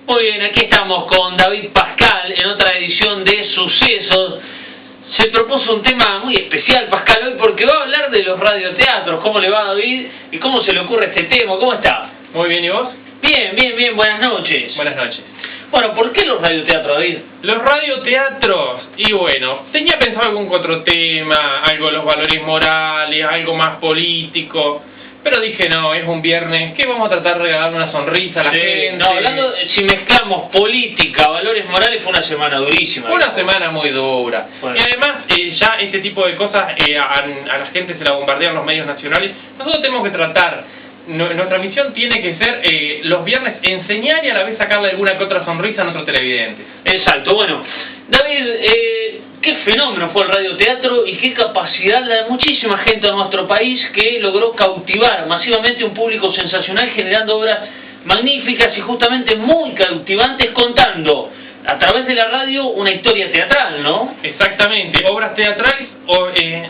Muy bien, aquí estamos con David Pascal en otra edición de Sucesos. Se propuso un tema muy especial, Pascal, hoy porque va a hablar de los radioteatros. ¿Cómo le va, David? ¿Y cómo se le ocurre este tema? ¿Cómo está? Muy bien, ¿y vos? Bien, buenas noches. Buenas noches. Bueno, ¿por qué los radioteatros, David? Los radioteatros, y bueno, tenía pensado algún otro tema, algo de los valores morales, algo más político, pero dije no, es un viernes, que vamos a tratar de regalar una sonrisa a la gente. No, hablando, si mezclamos política, valores morales, fue una semana durísima. Fue una semana muy dura. Bueno. Y además, ya este tipo de cosas a la gente se la bombardean los medios nacionales. Nosotros tenemos que tratar. Nuestra misión tiene que ser los viernes enseñar y a la vez sacarle alguna que otra sonrisa a nuestros televidentes. Exacto, bueno, David, qué fenómeno fue el radioteatro y qué capacidad la de muchísima gente de nuestro país que logró cautivar masivamente un público sensacional generando obras magníficas y justamente muy cautivantes contando a través de la radio una historia teatral, ¿no? Exactamente, obras teatrales,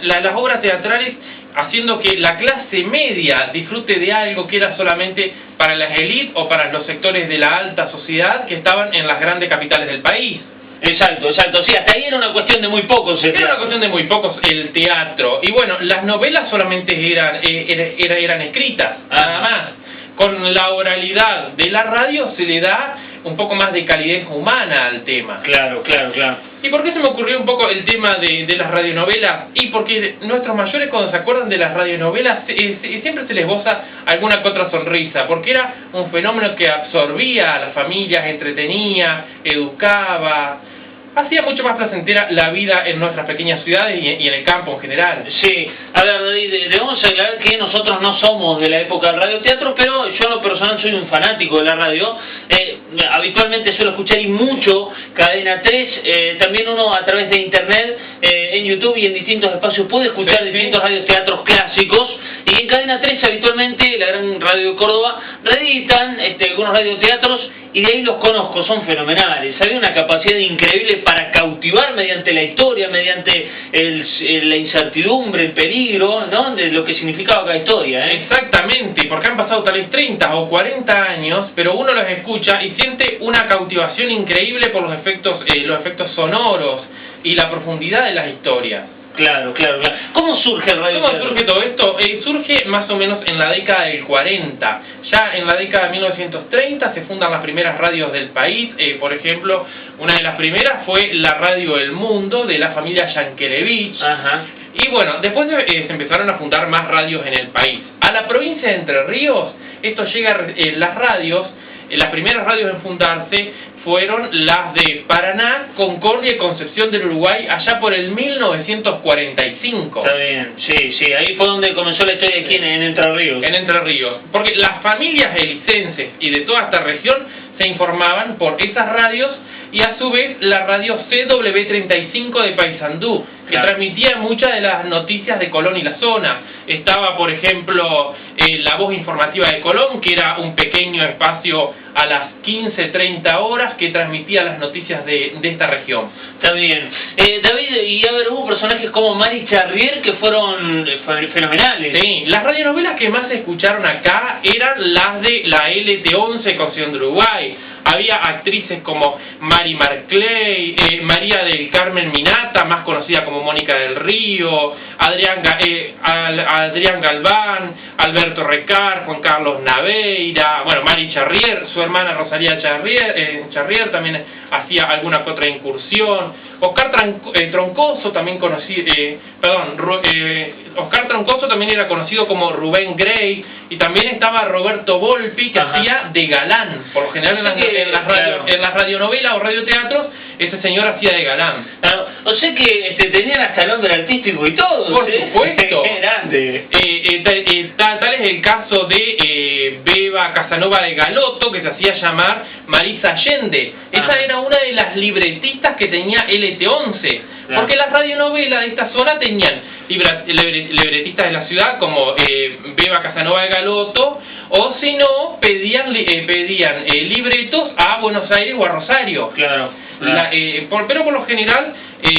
las obras teatrales haciendo que la clase media disfrute de algo que era solamente para las élites o para los sectores de la alta sociedad que estaban en las grandes capitales del país. Exacto, sí, hasta ahí era una cuestión de muy pocos. Era una cuestión de muy pocos el teatro. Y bueno, las novelas solamente eran escritas, nada más. Con la oralidad de la radio se le da un poco más de calidez humana al tema. Claro. ¿Y por qué se me ocurrió un poco el tema de las radionovelas? Y porque nuestros mayores cuando se acuerdan de las radionovelas siempre se les boza alguna que otra sonrisa, porque era un fenómeno que absorbía a las familias, entretenía, educaba, hacía mucho más placentera la vida en nuestras pequeñas ciudades y en el campo en general. Sí, a ver, David, debemos aclarar que nosotros no somos de la época del radioteatro, pero yo en lo personal soy un fanático de la radio. Habitualmente suelo escuchar y mucho Cadena 3, también uno a través de internet, en YouTube y en distintos espacios puede escuchar distintos radioteatros clásicos. Y en Cadena 3 habitualmente, la gran radio de Córdoba, reeditan algunos radioteatros y de ahí los conozco, son fenomenales. Había una capacidad increíble para cautivar mediante la historia, mediante la incertidumbre, el peligro, ¿no? De lo que significaba cada historia, ¿eh? Exactamente, porque han pasado tal vez 30 o 40 años, pero uno los escucha y siente una cautivación increíble por los efectos sonoros y la profundidad de las historias. Claro. ¿Cómo surge el radioteatro? ¿Cómo surge todo esto? Surge más o menos en la década del 40. Ya en la década de 1930 se fundan las primeras radios del país. Por ejemplo, una de las primeras fue la Radio El Mundo, de la familia Yankelevich. Ajá. Y bueno, después se empezaron a fundar más radios en el país. A la provincia de Entre Ríos, esto llega, las radios, las primeras radios en fundarse fueron las de Paraná, Concordia y Concepción del Uruguay, allá por el 1945. Está bien, sí, ahí fue donde comenzó la historia aquí en Entre Ríos. En Entre Ríos, porque las familias elicenses y de toda esta región se informaban por esas radios y a su vez la radio CW35 de Paysandú, que transmitía muchas de las noticias de Colón y la zona. Estaba, por ejemplo, la voz informativa de Colón, que era un pequeño espacio a las 15:30 horas que transmitía las noticias de esta región. Está bien. David, y a ver, hubo personajes como Mari Charrier que fueron fenomenales. Sí, las radionovelas que más se escucharon acá eran las de la LT11 Concepción de Uruguay. Había actrices como Mari Marclay, María del Carmen Minata, más conocida como Mónica del Río, Adrián Galván, Alberto Recar, Juan Carlos Naveira, bueno, Mari Charrier, su hermana Rosalía Charrier también hacía alguna que otra incursión. Oscar Troncoso también Oscar Troncoso también era conocido como Rubén Grey, y también estaba Roberto Volpi, que hacía de galán. Por lo general en las radionovelas o radioteatros ese señor hacía de galán. Claro. O sea que tenían hasta nombre artístico y todo. Por supuesto. Qué grande. Tal es el caso de Beba Casanova de Galoto, que se hacía llamar Marisa Allende. Esa era una de las libretistas que tenía LT11. Porque las radionovelas de esta zona tenían libretistas de la ciudad como Beba Casanova de Galoto, o si no, pedían libretos a Buenos Aires o a Rosario. Claro. Pero por lo general,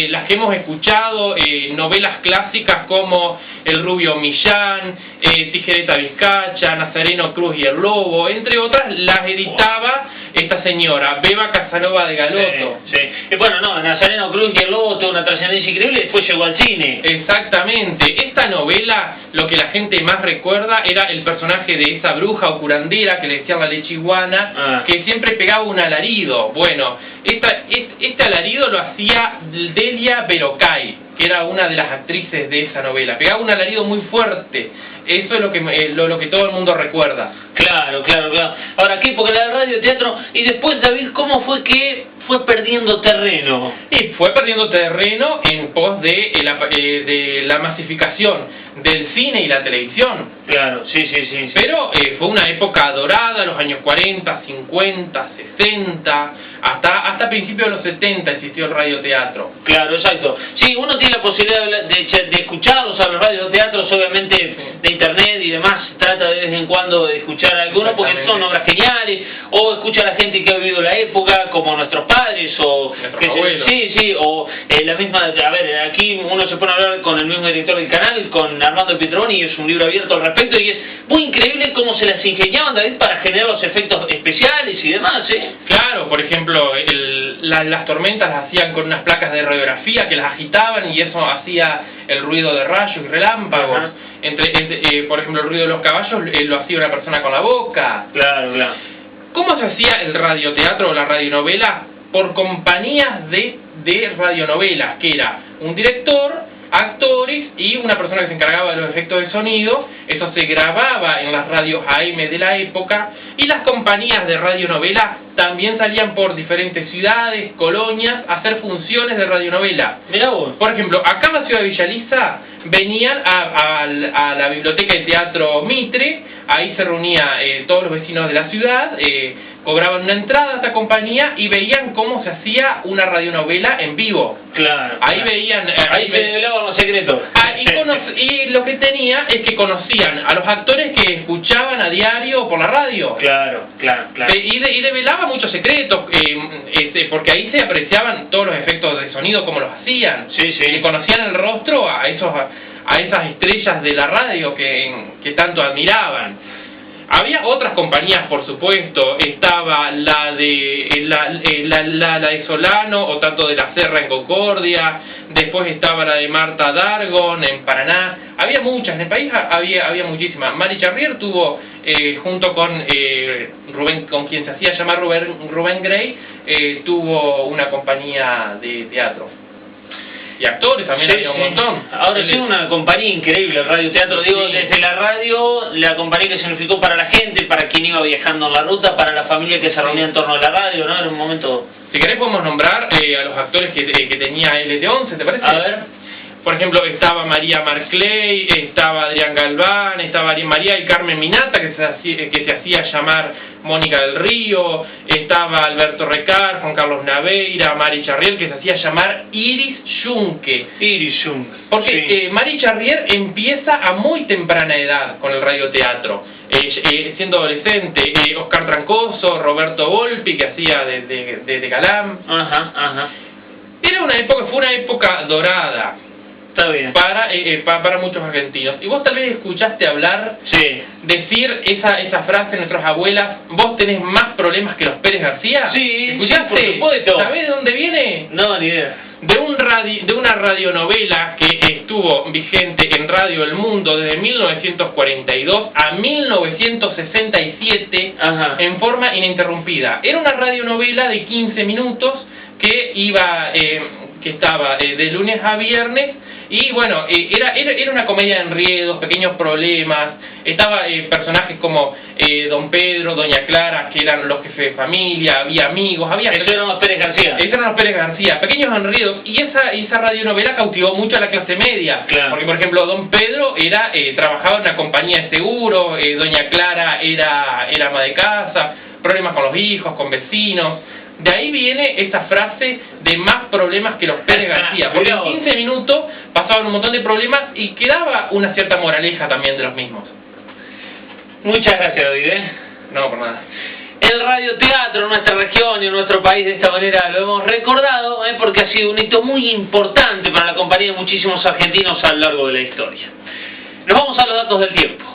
las que hemos escuchado, novelas clásicas como El Rubio Millán, Tijereta Vizcacha, Nazareno Cruz y el Lobo, entre otras, las editaba esta señora, Beba Casanova de Galoto. Sí. Y bueno, no, Nazareno Cruz y el Lobo tuvo una trascendencia increíble y después llegó al cine. Exactamente. Esta novela, lo que la gente más recuerda era el personaje de esa bruja o curandera que le decían la lechiguana, que siempre pegaba un alarido. Bueno, este alarido lo hacía Delia Berocay, que era una de las actrices de esa novela. Pegaba un alarido muy fuerte. Eso es lo que todo el mundo recuerda. Claro. Ahora, ¿qué? Porque la radio teatro... Y después, David, ¿cómo fue que fue perdiendo terreno? Y fue perdiendo terreno en pos de la masificación del cine y la televisión. Claro, sí. Pero fue una época dorada, los años 40, 50, 60, hasta principios de los 70 existió el radioteatro. Claro, exacto. Sí, uno tiene la posibilidad de escucharlos a los radioteatros, obviamente, de internet y demás. Trata de vez en cuando de escuchar algunos porque son obras geniales, o escucha a la gente que ha vivido la época, como nuestros padres, o... o la misma... A ver, aquí uno se pone a hablar con el mismo director del canal, con Armando Pietroni, y es un libro abierto al respecto, y es muy increíble cómo se las ingeniaban, David, para generar los efectos especiales y demás, ¿eh? Claro, por ejemplo, las tormentas las hacían con unas placas de radiografía que las agitaban y eso hacía el ruido de rayos y relámpagos. Por ejemplo, el ruido de los caballos lo hacía una persona con la boca. Claro. ¿Cómo se hacía el radioteatro o la radionovela? Por compañías de radionovelas, que era un director, actores y una persona que se encargaba de los efectos de sonido. Eso se grababa en las radios AM de la época, y las compañías de radionovela también salían por diferentes ciudades, colonias, a hacer funciones de radionovela. Mirá vos. Por ejemplo, acá en la ciudad de Villa Lisa venían a la biblioteca del Teatro Mitre. Ahí se reunían todos los vecinos de la ciudad, cobraban una entrada a esta compañía y veían cómo se hacía una radionovela en vivo. Claro. Ahí veían... ahí se develaban los secretos. Y lo que tenía es que conocían a los actores que escuchaban a diario por la radio. Claro. Y develaba muchos secretos, porque ahí se apreciaban todos los efectos de sonido, como los hacían. Sí. Y conocían el rostro a esas estrellas de la radio que tanto admiraban. Había otras compañías, por supuesto. Estaba la de Solano o Tato de la Serra en Concordia. Después estaba la de Marta Dargon en Paraná. Había muchas, en el país había muchísimas. Mari Charrier tuvo, junto con Rubén, con quien se hacía llamar Rubén Grey, tuvo una compañía de teatro. Y actores también había un montón. Ahora tiene una compañía increíble el radioteatro, digo, desde la radio, la compañía que significó para la gente, para quien iba viajando en la ruta, para la familia que se reunía en torno a la radio, ¿no? Era un momento... Si querés podemos nombrar a los actores que tenía LT11, ¿te parece? A ver. Por ejemplo, estaba María Marclay, estaba Adrián Galván, estaba María y Carmen Minata, que se hacía llamar Mónica del Río, estaba Alberto Recar, Juan Carlos Naveira, Mari Charrier, que se hacía llamar Iris Junque. Porque Mari Charrier empieza a muy temprana edad con el radioteatro, siendo adolescente. Oscar Trancoso, Roberto Volpi, que hacía de Galán. Fue una época dorada. Está bien. Para muchos argentinos. Y vos tal vez escuchaste hablar, decir esa frase de nuestras abuelas: vos tenés más problemas que los Pérez García. Sí, ¿escuchaste? Por supuesto. ¿Sabés de dónde viene? No, ni idea. De una radionovela que estuvo vigente en Radio El Mundo desde 1942 a 1967 en forma ininterrumpida. Era una radionovela de 15 minutos que estaba de lunes a viernes. Y bueno, era una comedia de enredos, pequeños problemas. Estaba personajes como Don Pedro, Doña Clara, que eran los jefes de familia, había amigos, Esos eran los Pérez García. Pequeños enredos. Y esa radionovela cautivó mucho a la clase media. Claro. Porque, por ejemplo, Don Pedro trabajaba en una compañía de seguro, Doña Clara era ama de casa, problemas con los hijos, con vecinos. De ahí viene esta frase de más problemas que los Pérez García, porque en 15 minutos pasaban un montón de problemas y quedaba una cierta moraleja también de los mismos. Muchas gracias, David. No, por nada. El radioteatro en nuestra región y en nuestro país de esta manera lo hemos recordado, porque ha sido un hito muy importante para la compañía de muchísimos argentinos a lo largo de la historia. Nos vamos a los datos del tiempo.